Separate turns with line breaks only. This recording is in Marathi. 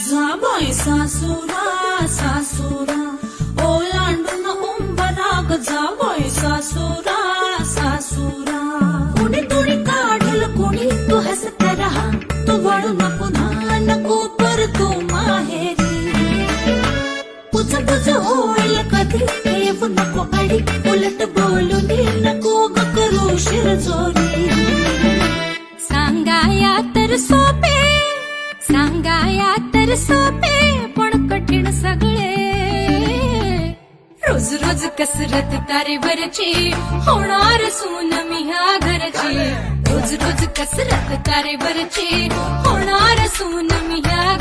जाबाई सासुरा सासुरा ओलांडून उंबराग जाबाई सासुरा सासुरा कुणी तुणी काढल कुणी तू हसत रहा तू वळू नको पुन्हा नको पर तू माहेरी पुझ पुझ होईल कधी येऊ नको अडी उलट बोलून नको ग करू शिरजोरी
सांगाया तर सोपे सांगाया तर सोपे पण कठीण सगळे रोज रोज कसरत तारेवरची होणार सून मी ह्या घरची रोज रोज कसरत तारेवरची होणार सून मी ह्या